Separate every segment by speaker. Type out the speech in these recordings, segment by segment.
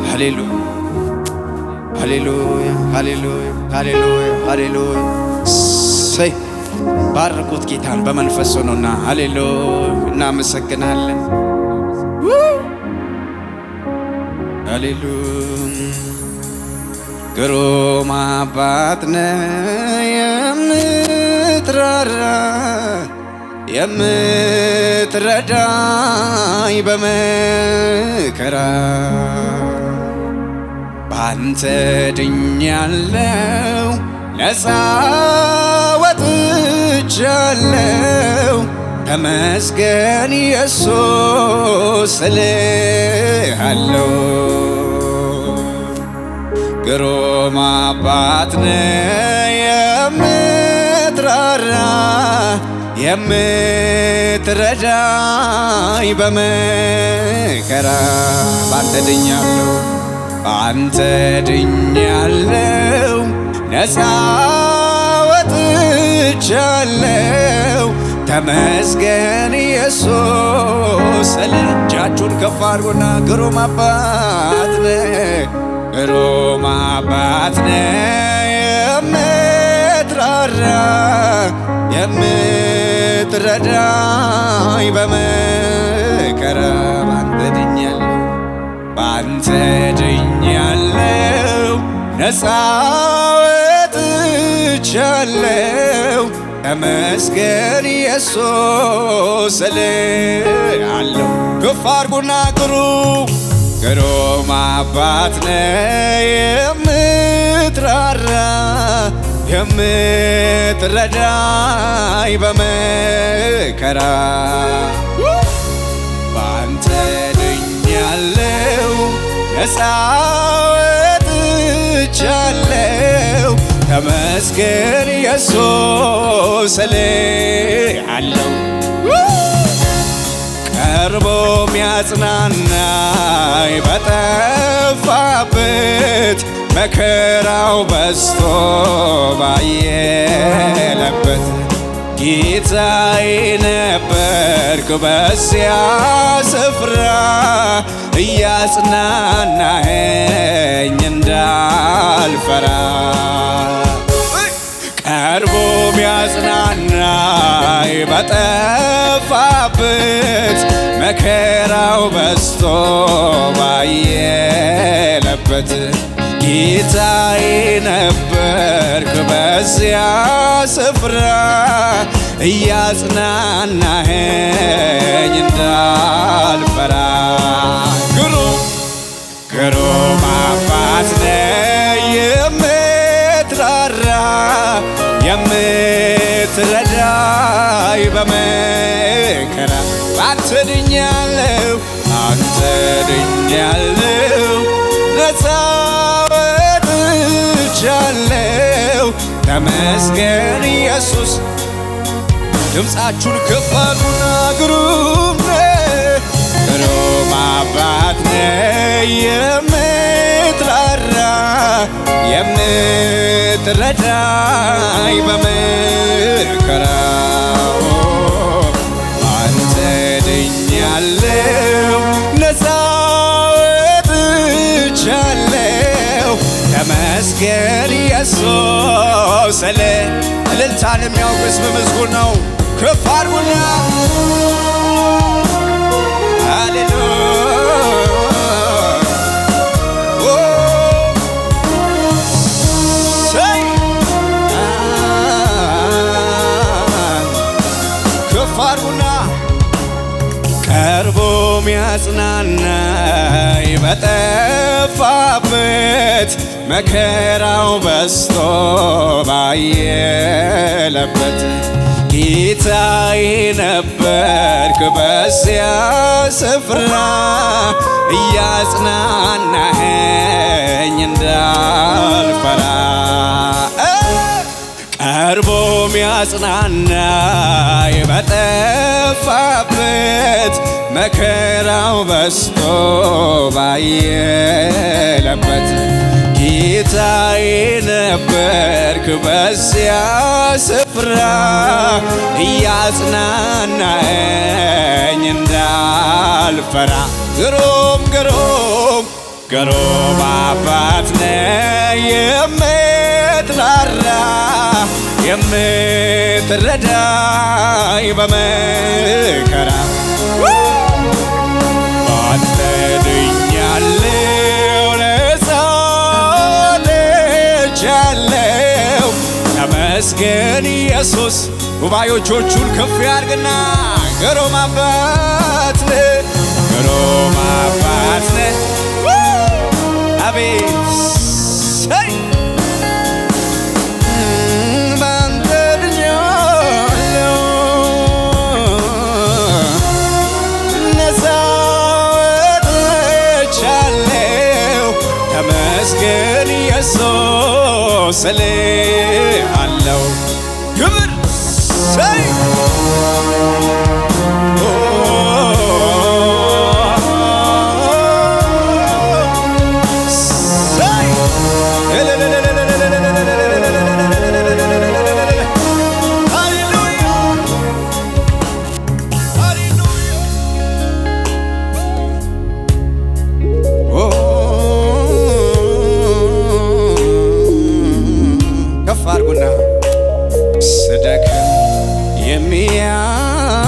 Speaker 1: ሃሌሉያ ሃሌሉያ ሃሌሉያ ሃሌሉያ ሃሌሉያ። ሰይ ባርኩት ጌታን በመንፈስ ሆኖና ሃሌሉያ እናመሰግናለን። ሃሌሉያ ግሩም አባት ነህ የምትራራ የምትረዳኝ በመከራ ባንተ ድኛለው ነፃ ወጥቻለው ተመስገን ኢየሱስ እልሃለው። ግሩም አባት ነህ የምትራራ የምትረዳኝ በመከራ ባንተ ድኛለው ባንተ ድኛለው ነፃ ወጥቻለው ተመስገን ኢየሱስ። እጃችሁን ከፍ አድርጉና ግሩም አባት ነህ ግሩም አባት ነህ የምትራራ የምትረዳኝ በመከራ ባንተ ድኛለው ባንተ ድኛለው ነፃ ወጥቻለው ተመስገን ኢየሱስ እልሃለው። ከፍ አድርጉና ግሩም አባት ነህ የምትራራ የምትረዳኝ በመከራ ባንተ ድኛለው ነፃ ወጥቻለው ተመስገን ኢየሱስ እልሃለው። ቀርቦ ሚያጽናናኝ በጠፋበት መከራው በዝቶ ባየለበት ጌታዬ ነበርክ በዚያ ስፍራ እያጽናናኸኝ እንዳልፈራ ቀርቦ ሚያጽናናኝ በጠፋበት መከራው በዝቶ ባየለበት ጌታዬ ነበርክ በዚያ ስፍራ እያጽናናኸኝ እንዳልፈራ። ግሩም አባት ነህ የምትራራ የምትረዳኝ በመከራ ባንተ ድኛለው ባንተ ድኛለው ነፃ ወጥቻለው ተመስገን ኢየሱስ። ድምፃችሁን ከፍ አድርጉና ግሩም ነህ ግሩም አባት ነህ የምትራራ የምትረዳኝ በመከራ ባንተ ድኛለው ነፃ ወጥቻለው ተመስገን ኢየሱስ። እልልታን የሚያውቅ ሕዝብ ምስጉን ነው። ከፍ አድርጉና ቀርቦ ሚያጽናናኝ በጠፋበት መከራው በዝቶ ባየለበት ጌታዬ ነበርክ በዚያ ስፍራ እያጽናናኸኝ እንዳልፈራ ቀርቦ ሚያጽናናኝ በጠፋበት መከራው በዝቶ ባየለበት ጌታዬ ነበርክ በዚያ ስፍራ እያጽናናኸኝ እንዳልፈራ ግሩም ግሩም ግሩም አባት ነህ የምትራራ የምትረዳኝ በመከራ ባንተ ድኛለሁ ነፃ ወጥቻለሁ ተመስገን ኢየሱስ። ጉባኤዎቹን ከፍ ያድርግና ግሩም አባት ነህ ግሩም አባት ነህ አቤት ባንተ ድኛለሁ ነፃ ወጥቻለሁ ተመስገን ኢየሱስ እልሃለሁ ክብር ሰይ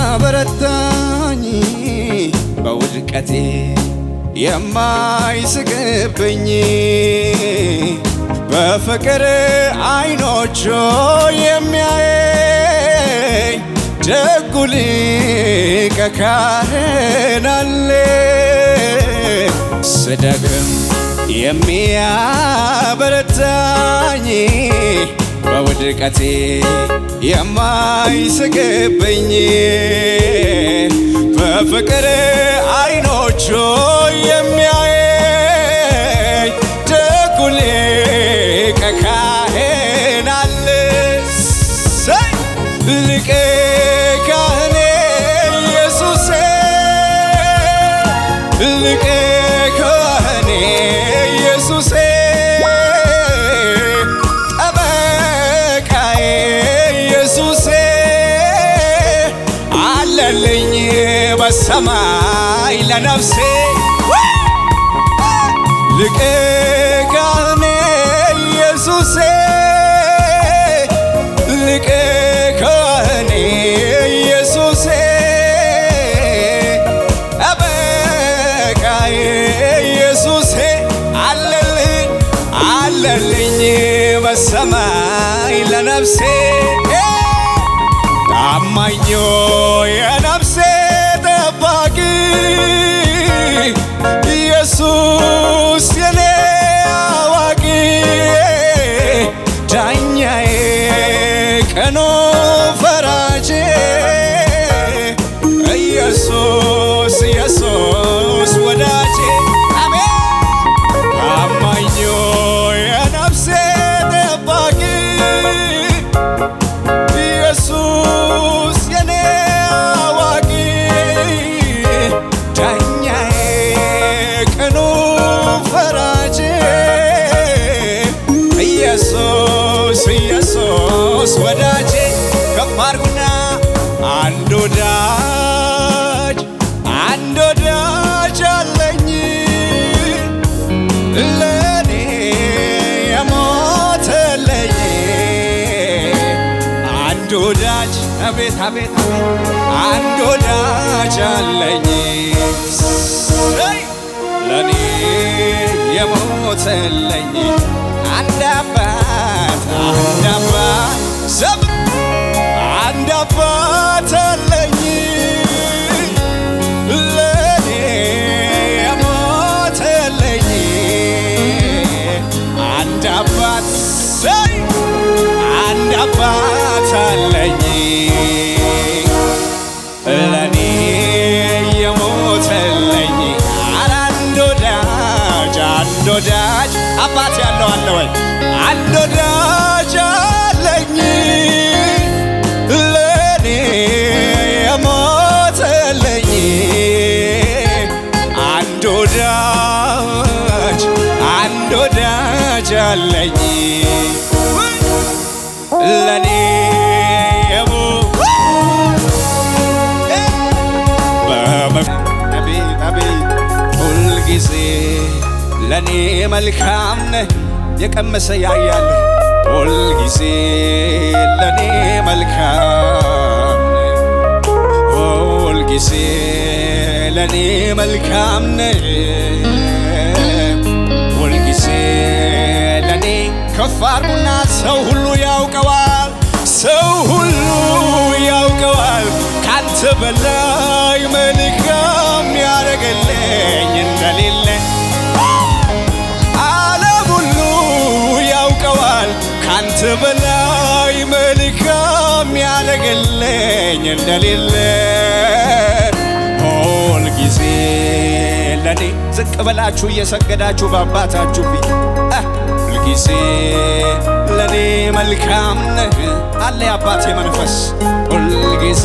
Speaker 1: የሚያበረታኝ በውድቀቴ የማይስቅብኝ በፍቅር አይኖቹ የሚያየኝ ደጉ ሊቀ ካህን አለ። ስደክም የሚያበረታኝ በውድቀቴ የማይስቅብኝ በፍቅር አይኖቹ የሚያየኝ ደጉ ሊቀ ካህን አለ። ሊቀ ካህኔ ኢየሱሴ ሊቀ ካህኔ ኢየሱሴ አለልኝ በሰማይ ለነፍሴ ሊቀ ካህኔ ኢየሱሴ ሊቀ ካህኔ ኢየሱሴ ጠበቃዬ ኢየሱሴ አለልኝ በሰማይ ለነፍሴ ታማኞ የነፍሴ ጠባቂ ኢየሱስ የኔ አዋቂ ዳኛዬ ቀኑ ፈራጄ ኢየሱስ ኢየሱስ ወዳጄ አሜን ታማኞ የነፍሴ ጠባቂ ኢየሱስ የኔ አዋቂ ዳኛዬ ቀኑ ፈራጄ ኢየሱስ ኢየሱስ ወዳጄ ከፍ አድርጉና አንድ ወዳጅ አለኝ ለኔ የሞተልኝ አንድ ወዳጅ አቤት አቤት አንድ ወዳጅ አለኝ ለኔ የሞተልኝ አንድ አባት ሰብ አንድ አባት አለኝ ለኔ የሞተልኝ አንድ አባት አንድ አባት አለኝ ለኔ የሞተልኝ አንድ ወዳጅ አባት ያለው አለ ወይ? አንድ ወዳጅ አለኝ ለኔ የሞተልኝ አንድ ወዳጅ አለኝ ለኔ አቤት ሁልጊዜ ለኔ መልካም ነህ። የቀመሰ ያያል ሁልጊዜ ለኔ መልካም ነህ። ሁልጊዜ ለኔ መልካም ነህ። ሁልጊዜ ለኔ ከፍ አድርጉና ሰው ሁሉ ያውቀዋል፣ ሰው ሁሉ ያውቀዋል ካንተ በላይ መልካም ያደረገልኝ እንደሌለ። ዓለም ሁሉ ያውቀዋል ካንተ በላይ መልካም ያደረገልኝ እንደሌለ። ሁልጊዜ ለኔ ዝቅ ብላችሁ እየሰገዳችሁ በአባታችሁ ፊት ሁልጊዜ ለኔ መልካም ነህ አለ የአባቴ መንፈስ። ሁልጊዜ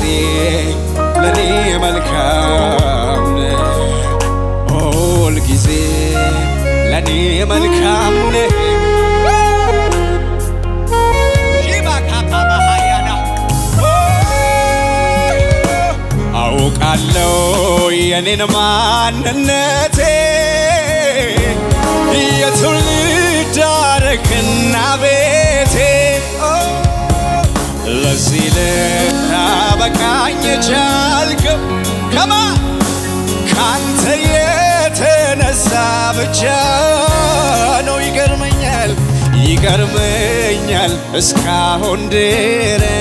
Speaker 1: ለኔ መልካም ነህ። ሁልጊዜ ለኔ መልካም ነህ። አውቃለሁ የኔን ማንነቴ የትውልድ ሐረግና ቤቴ ለዚህ ልታበቃኝ የቻልከው ካንተ የተነሳ ብቻ ነው። ይገርመኛል እስካሁን ድረስ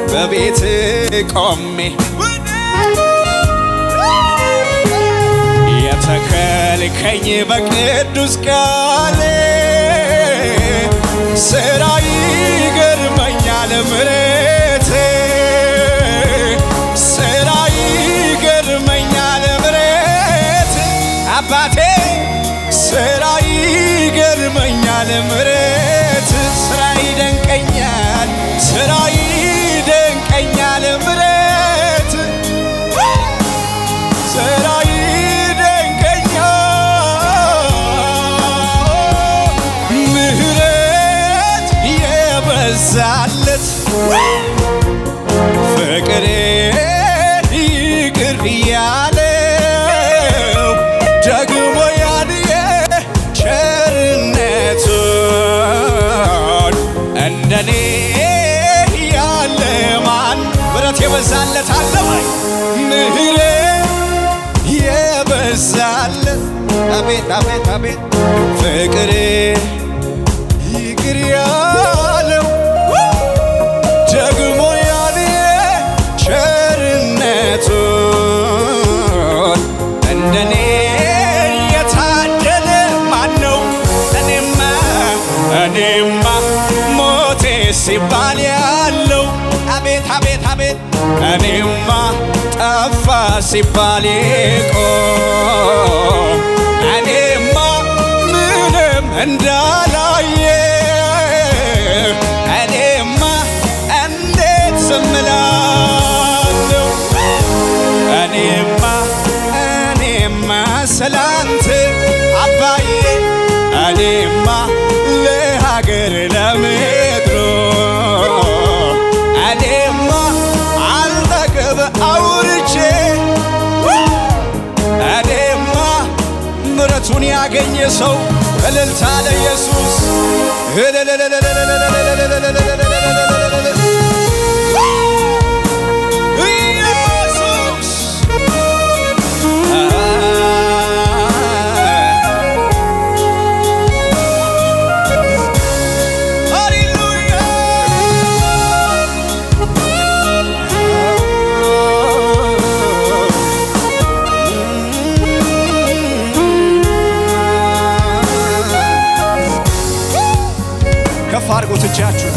Speaker 1: በቤት ቆሜ የተከልከኝ በቅዱስ ቃል ሥራ ይገርመኛል ምሕረት ሥራ ይገርመኛል ምሕረት አባቴ ሥራ ይገርመኛል ምሕረት ሥራ ይደንቀኛል ሥራ ይደንቀኛል ምሕረት ሥራ በዛለት ፍቅሬ ይቅር ያለው ደግሞ ያድየ ቸርነቱን እንደኔ ያለ ማን ምሕረት የበዛለት አለ ወይ? ምሕረት የበዛለት አቤት አቤት አቤት ፍቅሬ ይቅር ያለው ደግሞ ያድየ ቸርነቱን እንደኔ የታደለ ማነው? እኔማ ሞቴ ሲባል ያለው አቤት አቤት አቤት እኔማ ጠፋ ሲባል የቆም እኔማ ምንም እንዳላየ እኔማ እንዴት ዝም እላለሁ? እኔማ ስላንተ አባዬ እኔማ ለሀገር ለምድሩ እኔማ አልጠግብ አውርቼ እኔማ ምሕረቱን ያገኘ ሰው እልልታ ለኢየሱስ ከፍ አድርጉት እጃችሁ